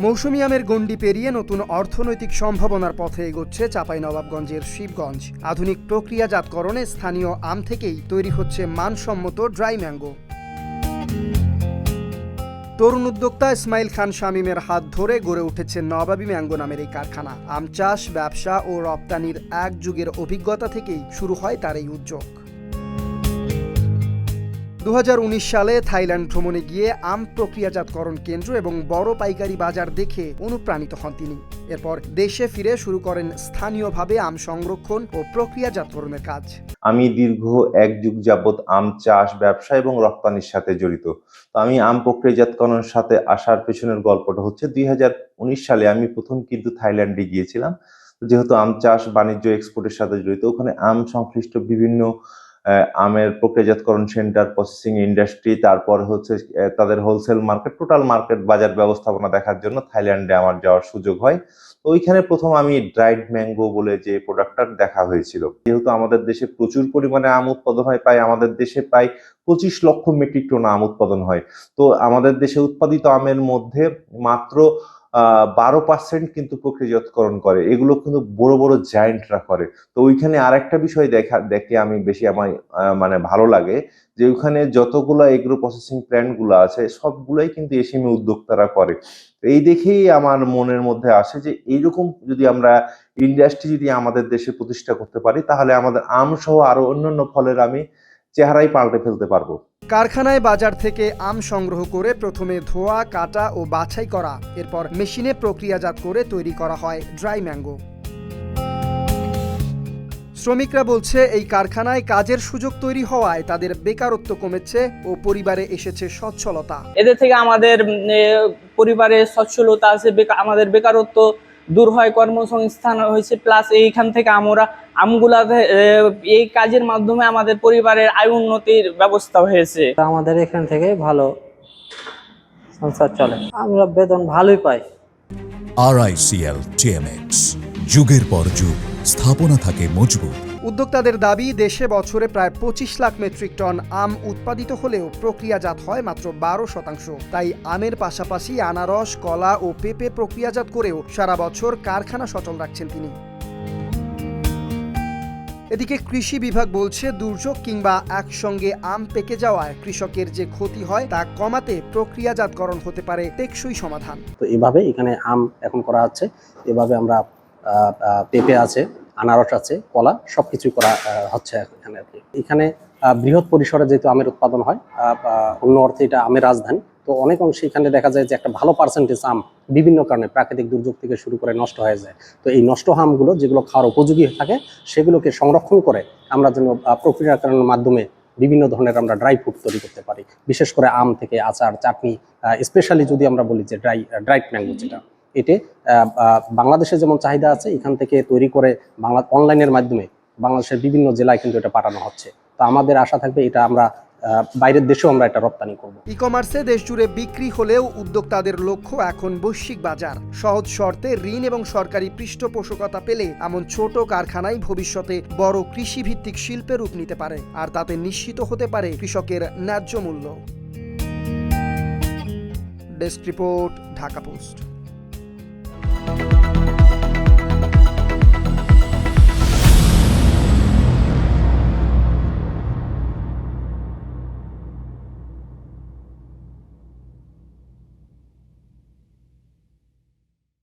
মৌসুমী আমের গণ্ডি পেরিয়ে নতুন অর্থনৈতিক সম্ভাবনার পথে এগোচ্ছে চাঁপাইনবাবগঞ্জের শিবগঞ্জ। আধুনিক প্রক্রিয়াজাতকরণে স্থানীয় আম থেকেই তৈরি হচ্ছে মানসম্মত ড্রাই ম্যাঙ্গো। তরুণ উদ্যোক্তা ইসমাইল খান শামীমের হাত ধরে গড়ে উঠেছে নবাবী ম্যাঙ্গো নামের এই কারখানা। আম চাষ, ব্যবসা ও রপ্তানির এক যুগের অভিজ্ঞতা থেকেই শুরু হয় তার এই উদ্যোগ। 2019 সালে থাইল্যান্ড ভ্রমণে গিয়ে আম প্রক্রিয়াজাতকরণ কেন্দ্র এবং বড় পাইকারি বাজার দেখে অনুপ্রাণিত হন তিনি। এরপর দেশে ফিরে শুরু করেন স্থানীয়ভাবে আম সংরক্ষণ ও প্রক্রিয়াজাতকরণের কাজ। আমি দীর্ঘ এক যুগ যাবৎ আম চাষ, ব্যবসা এবং রপ্তানির সাথে জড়িত। তো আমি আম প্রক্রিয়াজাতকরণের সাথে আসার পেছনের গল্পটা হচ্ছে 2019 সালে আমি প্রথম কিন্তু থাইল্যান্ডে গিয়েছিলাম। যেহেতু আম চাষ, বাণিজ্য, এক্সপোর্টের সাথে জড়িত, ওখানে আম সংশ্লিষ্ট বিভিন্ন আমের প্রক্রিয়াজাতকরণ সেন্টার, প্রসেসিং ইন্ডাস্ট্রি, তারপর হচ্ছে তাদের হোলসেল মার্কেট, টোটাল মার্কেট বাজার ব্যবস্থাপনা দেখার জন্য থাইল্যান্ডে আমার যাওয়ার সুযোগ হয়। তো ওইখানে প্রথম আমি ড্রাইড ম্যাঙ্গো বলে যে প্রোডাক্টটা দেখা হয়েছিল। যেহেতু আমাদের দেশে প্রচুর পরিমাণে আম উৎপাদন হয়, আমাদের দেশে প্রায় 25 লক্ষ মেট্রিক টন আম উৎপাদন হয়। তো আমাদের দেশে উৎপাদিত আমের মধ্যে মাত্র 12% কিন্তু প্রক্রিয়াজাতকরণ করে। এগুলো কিন্তু বড় বড় জায়ান্টরা করে। তো ওইখানে আরেকটা বিষয় দেখে আমি বেশি আমার মানে ভালো লাগে যে ওইখানে যতগুলা এগ্রো প্রসেসিং প্ল্যান্ট গুলো আছে সবগুলাই কিন্তু এসএমই উদ্যোক্তারা করে। এই দেখেই আমার মনের মধ্যে আসে যে এইরকম যদি আমরা ইন্ডাস্ট্রি যদি আমাদের দেশে প্রতিষ্ঠা করতে পারি, তাহলে আমাদের আম সহ আরো অন্যান্য ফলের আমি চেহারাই পাল্টে ফেলতে পারবো। কারখানায় বাজার থেকে আম সংগ্রহ করে প্রথমে ধোয়া, কাটা ও বাছাই করা, এরপর মেশিনে প্রক্রিয়াজাত করে তৈরি করা হয় ড্রাই ম্যাঙ্গো। শ্রমিকরা বলছে এই কারখানায় কাজের সুযোগ তৈরি হওয়ায় তাদের বেকারত্ব কমেছে ও পরিবারে এসেছে সচ্ছলতা। এদের থেকে আমাদের পরিবারে সচ্ছলতা আছে, আমাদের বেকারত্ব দূর হয়, কর্মসংস্থান হয়েছে, প্লাস এইখান থেকে আমরা আমগুলা এই কাজের মাধ্যমে আমাদের পরিবারের আয় উন্নতির ব্যবস্থা হয়েছে। আমাদের এখান থেকে ভালো সংসার চলে, আমরা বেতন ভালোই পাই। RICL TMX, যুগের পর যুগ স্থাপনা থাকে মজবুত। উদ্যোক্তাদের দাবি, দেশে বছরে প্রায় 25 লাখ মেট্রিক টন আম উৎপাদিত হলেও প্রক্রিয়াজাত হয় মাত্র 12%। তাই আমের পাশাপাশি আনারস, কলা ও পেঁপে প্রক্রিয়াজাত করেও সারা বছর কারখানা সচল রাখছেন তিনি। এদিকে কৃষি বিভাগ বলছে, দুর্যোগ কিংবা একসঙ্গে আম পেকে যাওয়ায় কৃষকের যে ক্ষতি হয় তা কমাতে প্রক্রিয়াজাতকরণ হতে পারে টেকসই সমাধান। তো এভাবে এখানে আম এখন করা হচ্ছে, এভাবে আমরা পেঁপে আছে, আনারস আছে, কলা সবকিছু করা হচ্ছে এখানে আর কি। এখানে বৃহৎ পরিসরে যেহেতু আমের উৎপাদন হয়, অন্য অর্থে এটা আমের রাজধানী, তো অনেক অংশে এখানে দেখা যায় যে একটা ভালো পার্সেন্টেজ আম বিভিন্ন কারণে প্রাকৃতিক দুর্যোগ থেকে শুরু করে নষ্ট হয়ে যায়। তো এই নষ্ট আমগুলো যেগুলো খাওয়ার উপযোগী থাকে সেগুলোকে সংরক্ষণ করে আমরা যেন প্রক্রিয়াকরণের মাধ্যমে বিভিন্ন ধরনের আমরা ড্রাই ফ্রুট তৈরি করতে পারি। বিশেষ করে আম থেকে আচার, চাটনি, স্পেশালি যদি আমরা বলি যে ড্রাইড ম্যাঙ্গো, যেটা এতে বাংলাদেশে যেমন চাহিদা আছে, এখান থেকে তৈরি করে অনলাইনের মাধ্যমে বাংলাদেশের বিভিন্ন জেলায় কিন্তু এটা পাঠানো হচ্ছে। তো আমাদের আশা থাকবে এটা আমরা বাইরের দেশেও আমরা এটা রপ্তানি করব। ই কমার্সে দেশ জুড়ে বিক্রি হলেও উদ্যোক্তাদের লক্ষ্য এখন বৈশ্বিক বাজার। সহজ শর্তে ঋণ এবং সরকারি পৃষ্ঠপোষকতা পেলে এমন ছোট কারখানাই ভবিষ্যতে বড় কৃষিভিত্তিক শিল্পে রূপ নিতে পারে, আর তাতে নিশ্চিত হতে পারে কৃষকের ন্যায্য মূল্য। Desk report, Dhaka post.